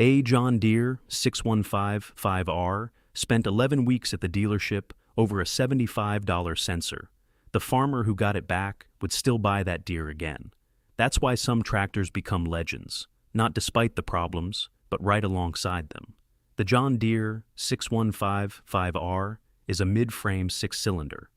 A John Deere 6155R spent 11 weeks at the dealership over a $75 sensor. The farmer who got it back would still buy that Deere again. That's why some tractors become legends, not despite the problems, but right alongside them. The John Deere 6155R is a mid-frame six-cylinder,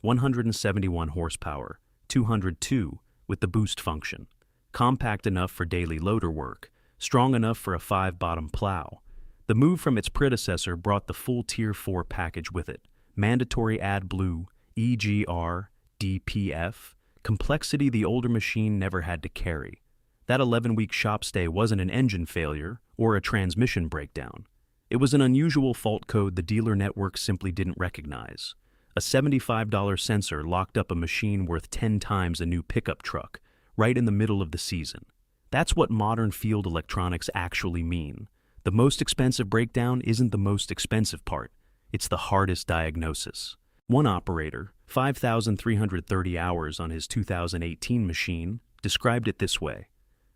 171 horsepower, 202 with the boost function, compact enough for daily loader work, strong enough for a 5-bottom plow. The move from its predecessor brought the full Tier 4 package with it: mandatory AdBlue, EGR, DPF, complexity the older machine never had to carry. That 11-week shop stay wasn't an engine failure or a transmission breakdown. It was an unusual fault code the dealer network simply didn't recognize. A $75 sensor locked up a machine worth 10 times a new pickup truck, right in the middle of the season. That's what modern field electronics actually mean. The most expensive breakdown isn't the most expensive part, it's the hardest diagnosis. One operator, 5,330 hours on his 2018 machine, described it this way: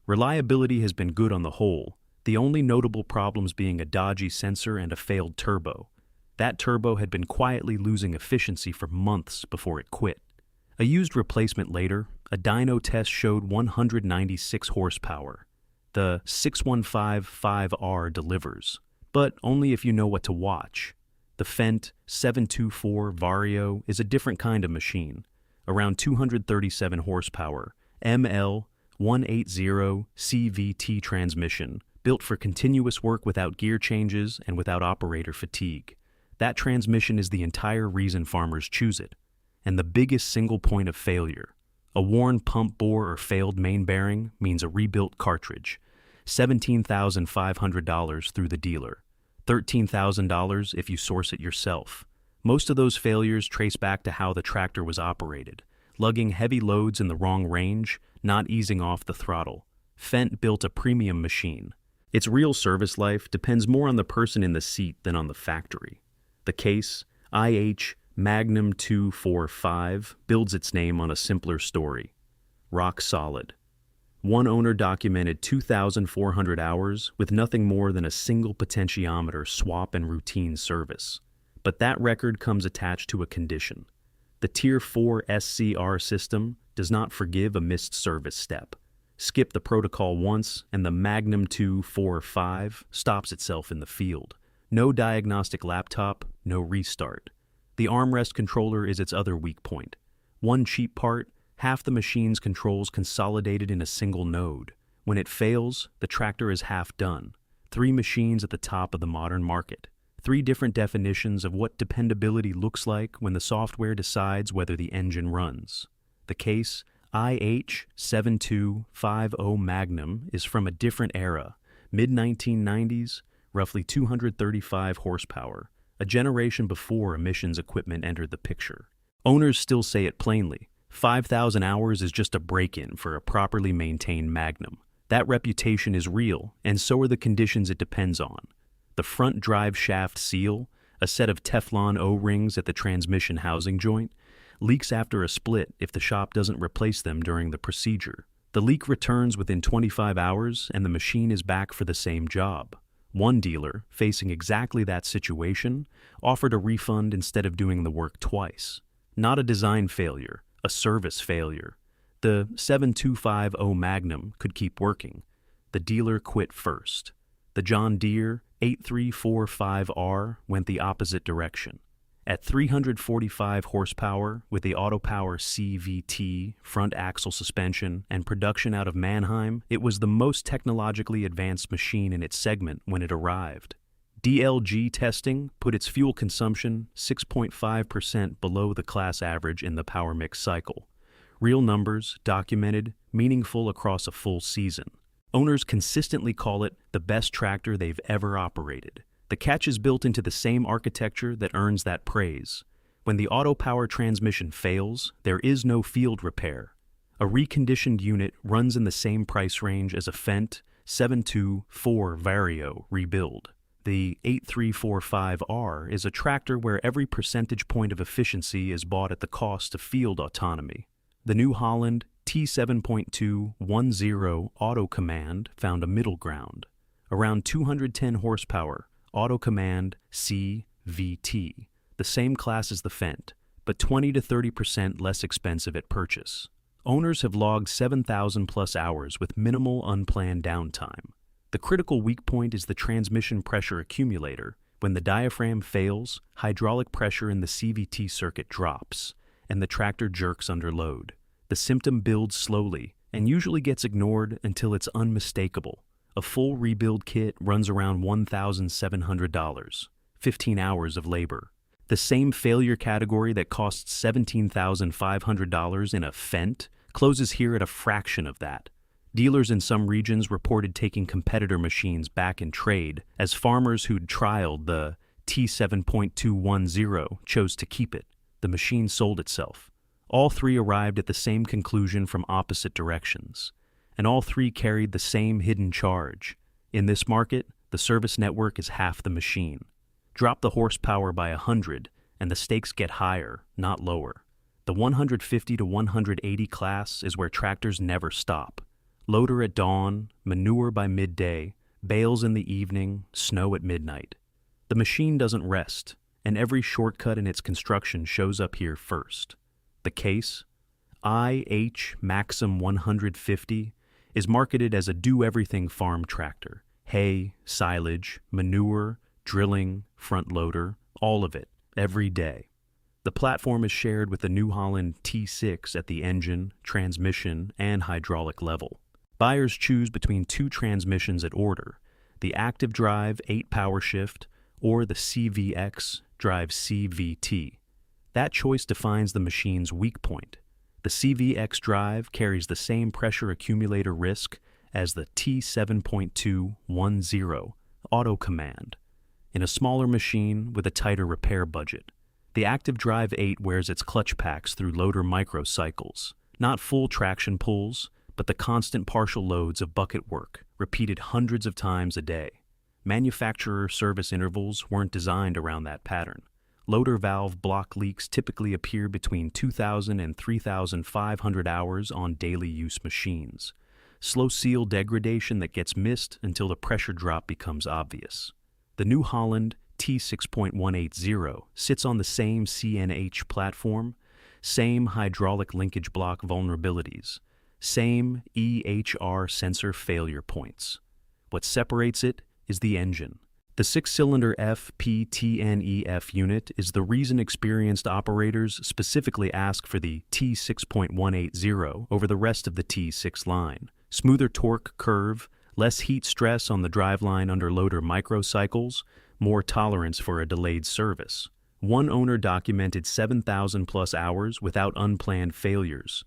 reliability has been good on the whole, the only notable problems being a dodgy sensor and a failed turbo. That turbo had been quietly losing efficiency for months before it quit. A used replacement later, a dyno test showed 196 horsepower. The 6155R delivers, but only if you know what to watch. The Fendt 724 Vario is a different kind of machine, around 237 horsepower, ML 180 CVT transmission, built for continuous work without gear changes and without operator fatigue. That transmission is the entire reason farmers choose it, and the biggest single point of failure. A worn pump bore or failed main bearing means a rebuilt cartridge. $17,500 through the dealer. $13,000 if you source it yourself. Most of those failures trace back to how the tractor was operated, lugging heavy loads in the wrong range, not easing off the throttle. Fendt built a premium machine. Its real service life depends more on the person in the seat than on the factory. The case, IH Magnum 245, builds its name on a simpler story. Rock solid. One owner documented 2,400 hours with nothing more than a single potentiometer swap and routine service. But that record comes attached to a condition. The Tier 4 SCR system does not forgive a missed service step. Skip the protocol once and the Magnum 245 stops itself in the field. No diagnostic laptop, no restart. The armrest controller is its other weak point. One cheap part, half the machine's controls consolidated in a single node. When it fails, the tractor is half done. 3 machines at the top of the modern market. 3 different definitions of what dependability looks like when the software decides whether the engine runs. The case, IH7250 Magnum, is from a different era, mid-1990s, roughly 235 horsepower, a generation before emissions equipment entered the picture. Owners still say it plainly: 5,000 hours is just a break-in for a properly maintained Magnum. That reputation is real, and so are the conditions it depends on. The front drive shaft seal, a set of Teflon O-rings at the transmission housing joint, leaks after a split if the shop doesn't replace them during the procedure. The leak returns within 25 hours and the machine is back for the same job. One dealer, facing exactly that situation, offered a refund instead of doing the work twice. Not a design failure, a service failure. The 7250 Magnum could keep working. The dealer quit first. The John Deere 8345R went the opposite direction. At 345 horsepower with the AutoPower CVT, front axle suspension, and production out of Mannheim, it was the most technologically advanced machine in its segment when it arrived. DLG testing put its fuel consumption 6.5% below the class average in the power mix cycle. Real numbers, documented, meaningful across a full season. Owners consistently call it the best tractor they've ever operated. The catch is built into the same architecture that earns that praise. When the AutoPower transmission fails, there is no field repair. A reconditioned unit runs in the same price range as a Fendt 724 Vario rebuild. The 8345R is a tractor where every percentage point of efficiency is bought at the cost of field autonomy. The New Holland T7.210 Auto Command found a middle ground. Around 210 horsepower, auto command CVT, the same class as the Fendt, but 20 to 30% less expensive at purchase. Owners have logged 7,000 plus hours with minimal unplanned downtime. The critical weak point is the transmission pressure accumulator. When the diaphragm fails, hydraulic pressure in the CVT circuit drops, and the tractor jerks under load. The symptom builds slowly and usually gets ignored until it's unmistakable. A full rebuild kit runs around $1,700, 15 hours of labor. The same failure category that costs $17,500 in a Fendt closes here at a fraction of that. Dealers in some regions reported taking competitor machines back in trade as farmers who'd trialed the T7.210 chose to keep it. The machine sold itself. All three arrived at the same conclusion from opposite directions, and all three carried the same hidden charge. In this market, the service network is half the machine. Drop the horsepower by 100, and the stakes get higher, not lower. The 150 to 180 class is where tractors never stop. Loader at dawn, manure by midday, bales in the evening, snow at midnight. The machine doesn't rest, and every shortcut in its construction shows up here first. The case, IH Maxim 150, is marketed as a do-everything farm tractor. Hay, silage, manure, drilling, front loader, all of it, every day. The platform is shared with the New Holland T6 at the engine, transmission, and hydraulic level. Buyers choose between two transmissions at order, the Active Drive 8-power shift or the CVX Drive CVT. That choice defines the machine's weak point. The CVX Drive carries the same pressure accumulator risk as the T7.210 auto command, in a smaller machine with a tighter repair budget. The Active Drive 8 wears its clutch packs through loader microcycles, not full traction pulls, but the constant partial loads of bucket work, repeated hundreds of times a day. Manufacturer service intervals weren't designed around that pattern. Loader valve block leaks typically appear between 2,000 and 3,500 hours on daily use machines. Slow seal degradation that gets missed until the pressure drop becomes obvious. The New Holland T6.180 sits on the same CNH platform, same hydraulic linkage block vulnerabilities, same EHR sensor failure points. What separates it is the engine. The six-cylinder FPTNEF unit is the reason experienced operators specifically ask for the T6.180 over the rest of the T6 line. Smoother torque curve, less heat stress on the driveline under loader microcycles, more tolerance for a delayed service. One owner documented 7,000 plus hours without unplanned failures.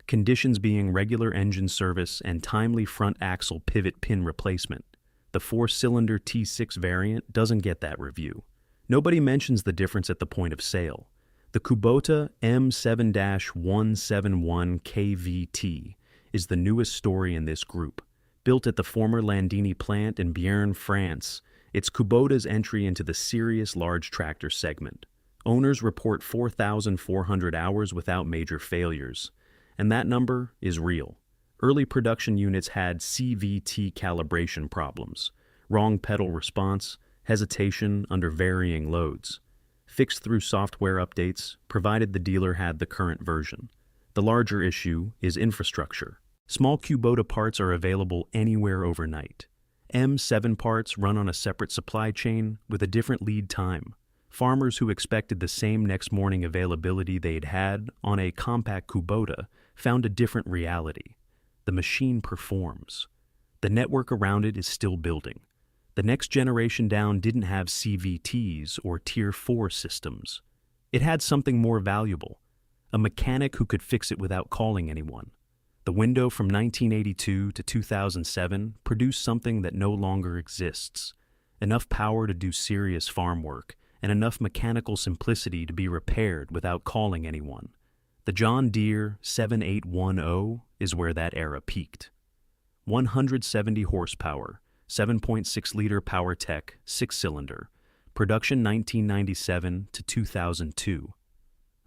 Conditions being regular engine service and timely front axle pivot pin replacement. The four-cylinder T6 variant doesn't get that review. Nobody mentions the difference at the point of sale. The Kubota M7-171 KVT is the newest story in this group. Built at the former Landini plant in Béarn, France, it's Kubota's entry into the serious large tractor segment. Owners report 4,400 hours without major failures, and that number is real. Early production units had CVT calibration problems, wrong pedal response, hesitation under varying loads. Fixed through software updates, provided the dealer had the current version. The larger issue is infrastructure. Small Kubota parts are available anywhere overnight. M7 parts run on a separate supply chain with a different lead time. Farmers who expected the same next morning availability they'd had on a compact Kubota found a different reality. The machine performs. The network around it is still building. The next generation down didn't have CVTs or Tier 4 systems. It had something more valuable, a mechanic who could fix it without calling anyone. The window from 1982 to 2007 produced something that no longer exists, enough power to do serious farm work, and enough mechanical simplicity to be repaired without calling anyone. The John Deere 7810 is where that era peaked. 170 horsepower, 7.6-liter PowerTech, 6-cylinder, production 1997 to 2002.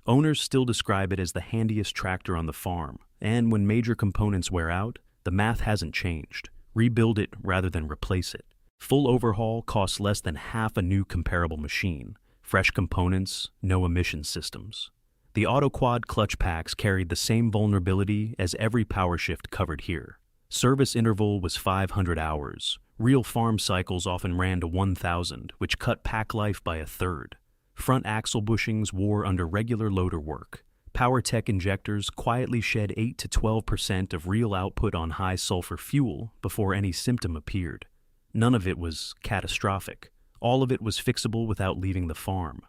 Owners still describe it as the handiest tractor on the farm, and when major components wear out, the math hasn't changed. Rebuild it rather than replace it. Full overhaul costs less than half a new comparable machine. Fresh components, no emission systems. The AutoQuad clutch packs carried the same vulnerability as every PowerShift covered here. Service interval was 500 hours. Real farm cycles often ran to 1,000, which cut pack life by a third. Front axle bushings wore under regular loader work. PowerTech injectors quietly shed 8 to 12% of real output on high sulfur fuel before any symptom appeared. None of it was catastrophic. All of it was fixable without leaving the farm.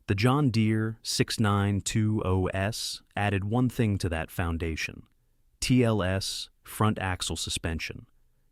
The John Deere 6920S added one thing to that foundation: TLS front axle suspension.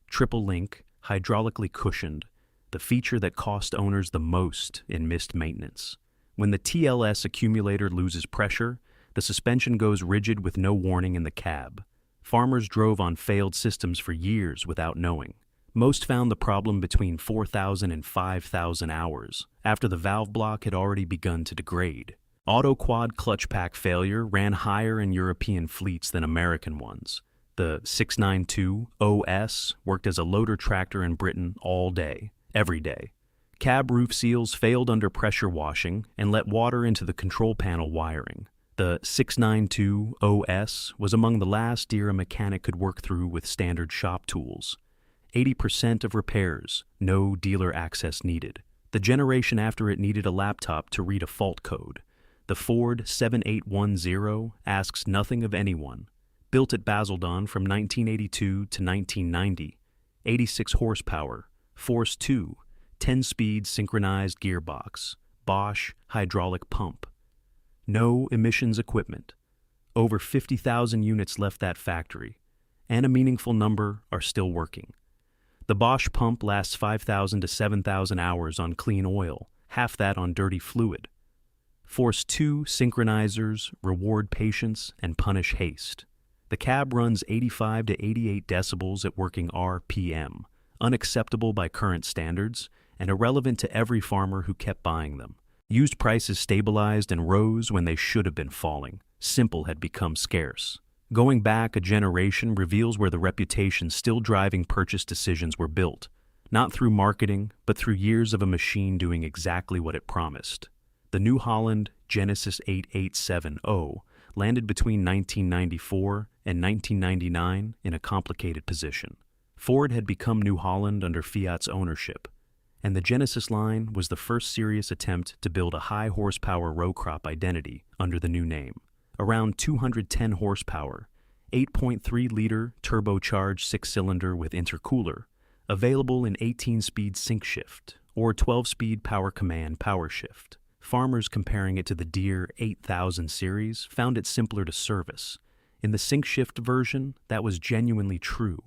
Triple link, hydraulically cushioned, the feature that cost owners the most in missed maintenance. When the TLS accumulator loses pressure, the suspension goes rigid with no warning in the cab. Farmers drove on failed systems for years without knowing. Most found the problem between 4,000 and 5,000 hours, after the valve block had already begun to degrade. AutoQuad clutch pack failure ran higher in European fleets than American ones. The 692OS worked as a loader tractor in Britain all day, every day. Cab roof seals failed under pressure washing and let water into the control panel wiring. The 692OS was among the last Deere a mechanic could work through with standard shop tools. 80% of repairs, no dealer access needed. The generation after it needed a laptop to read a fault code. The Ford 7810 asks nothing of anyone. Built at Basildon from 1982 to 1990, 86 horsepower, Force 2, 10-speed synchronized gearbox, Bosch hydraulic pump. No emissions equipment. Over 50,000 units left that factory, and a meaningful number are still working. The Bosch pump lasts 5,000 to 7,000 hours on clean oil, half that on dirty fluid. Force 2 synchronizers reward patience and punish haste. The cab runs 85 to 88 decibels at working RPM, unacceptable by current standards and irrelevant to every farmer who kept buying them. Used prices stabilized and rose when they should have been falling. Simple had become scarce. Going back a generation reveals where the reputation still driving purchase decisions were built, not through marketing, but through years of a machine doing exactly what it promised. The New Holland Genesis 8870 landed between 1994 and 1999 in a complicated position. Ford had become New Holland under Fiat's ownership, and the Genesis line was the first serious attempt to build a high-horsepower row crop identity under the new name. Around 210 horsepower, 8.3-liter turbocharged six-cylinder with intercooler, available in 18-speed sync shift or 12-speed power command power shift. Farmers comparing it to the Deere 8000 series found it simpler to service. In the sync shift version, that was genuinely true.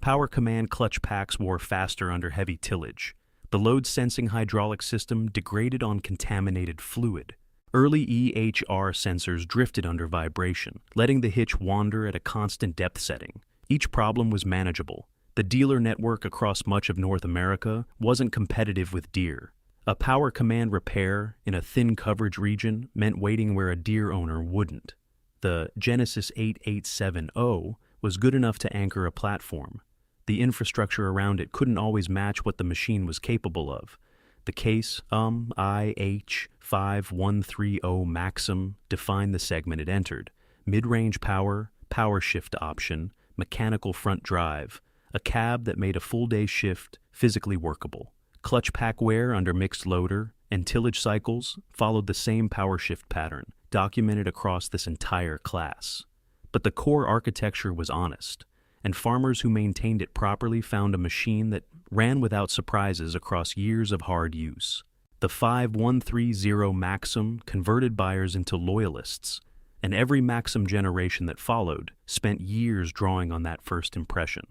Power command clutch packs wore faster under heavy tillage. The load-sensing hydraulic system degraded on contaminated fluid. Early EHR sensors drifted under vibration, letting the hitch wander at a constant depth setting. Each problem was manageable. The dealer network across much of North America wasn't competitive with Deere. A power command repair in a thin coverage region meant waiting where a Deere owner wouldn't. The Genesis 8870 was good enough to anchor a platform. The infrastructure around it couldn't always match what the machine was capable of. The case IH5130 Maxim defined the segment it entered: mid-range power, power shift option, mechanical front drive, a cab that made a full-day shift physically workable. Clutch pack wear under mixed loader and tillage cycles followed the same power shift pattern, documented across this entire class. But the core architecture was honest, and farmers who maintained it properly found a machine that ran without surprises across years of hard use. The 5130 Maxim converted buyers into loyalists, and every Maxim generation that followed spent years drawing on that first impression.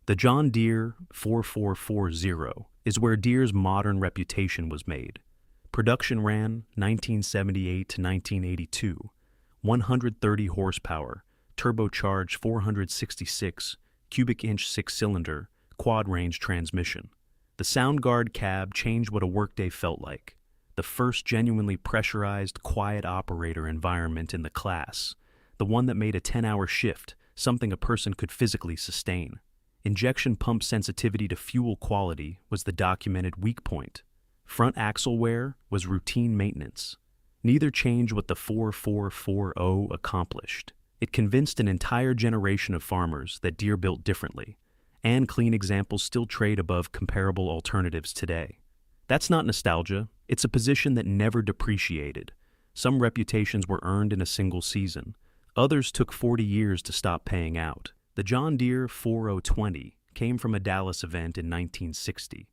The John Deere 4440 is where Deere's modern reputation was made. Production ran 1978 to 1982, 130 horsepower, turbocharged 466 cubic inch six-cylinder, quad-range transmission. The SoundGuard cab changed what a workday felt like. The first genuinely pressurized, quiet operator environment in the class. The one that made a 10-hour shift something a person could physically sustain. Injection pump sensitivity to fuel quality was the documented weak point. Front axle wear was routine maintenance. Neither changed what the 4440 accomplished. It convinced an entire generation of farmers that Deere built differently, and clean examples still trade above comparable alternatives today. That's not nostalgia, it's a position that never depreciated. Some reputations were earned in a single season. Others took 40 years to stop paying out. The John Deere 4020 came from a Dallas event in 1960.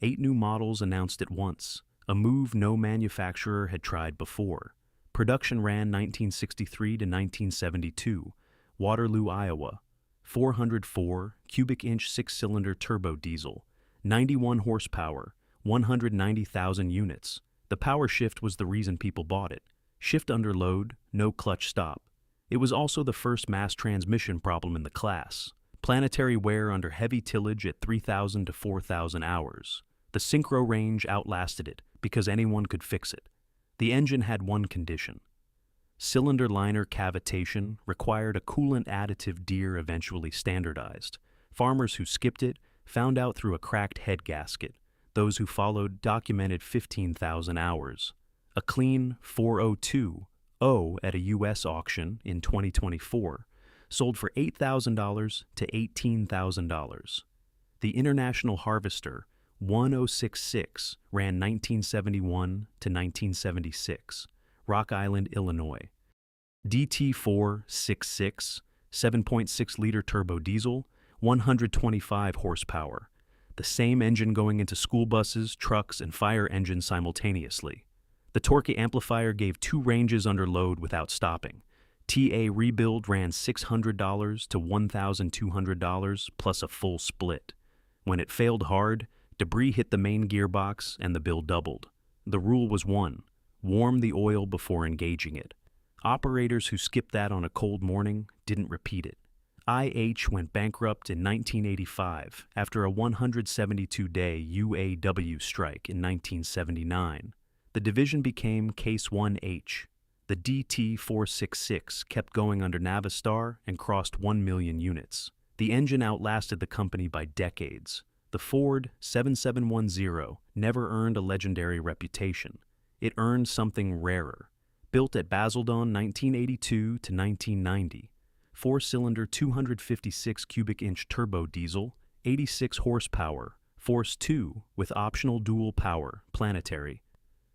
8 new models announced at once, a move no manufacturer had tried before. Production ran 1963 to 1972, Waterloo, Iowa. 404 cubic inch 6-cylinder turbo diesel, 91 horsepower, 190,000 units. The power shift was the reason people bought it. Shift under load, no clutch stop. It was also the first mass transmission problem in the class. Planetary wear under heavy tillage at 3,000 to 4,000 hours. The synchro range outlasted it because anyone could fix it. The engine had one condition. Cylinder liner cavitation required a coolant additive Deere eventually standardized. Farmers who skipped it found out through a cracked head gasket. Those who followed documented 15,000 hours. A clean 402.0 at a U.S. auction in 2024 sold for $8,000 to $18,000. The International Harvester 1066 ran 1971 to 1976, Rock Island, Illinois. DT466, 7.6-liter turbo diesel, 125 horsepower. The same engine going into school buses, trucks, and fire engines simultaneously. The torque amplifier gave 2 ranges under load without stopping. TA rebuild ran $600 to $1,200 plus a full split. When it failed hard, debris hit the main gearbox and the bill doubled. The rule was one: warm the oil before engaging it. Operators who skipped that on a cold morning didn't repeat it. IH went bankrupt in 1985 after a 172-day UAW strike in 1979. The division became Case 1H. The DT466 kept going under Navistar and crossed 1 million units. The engine outlasted the company by decades. The Ford 7710 never earned a legendary reputation. It earned something rarer. Built at Basildon 1982 to 1990, 4-cylinder 256 cubic inch turbo diesel, 86 horsepower, Force 2 with optional dual power, planetary.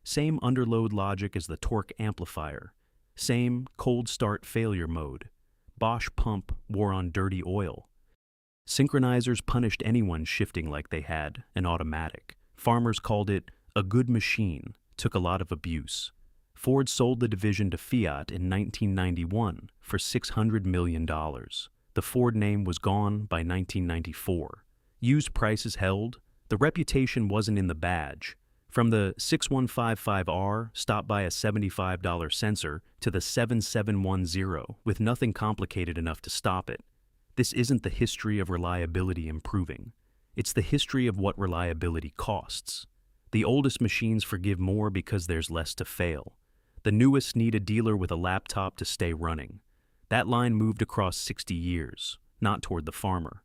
Same underload logic as the torque amplifier. Same cold start failure mode. Bosch pump wore on dirty oil. Synchronizers punished anyone shifting like they had an automatic. Farmers called it a good machine, took a lot of abuse. Ford sold the division to Fiat in 1991 for $600 million. The Ford name was gone by 1994. Used prices held. The reputation wasn't in the badge. From the 6155R stopped by a $75 sensor to the 7710 with nothing complicated enough to stop it. This isn't the history of reliability improving. It's the history of what reliability costs. The oldest machines forgive more because there's less to fail. The newest need a dealer with a laptop to stay running. That line moved across 60 years, not toward the farmer.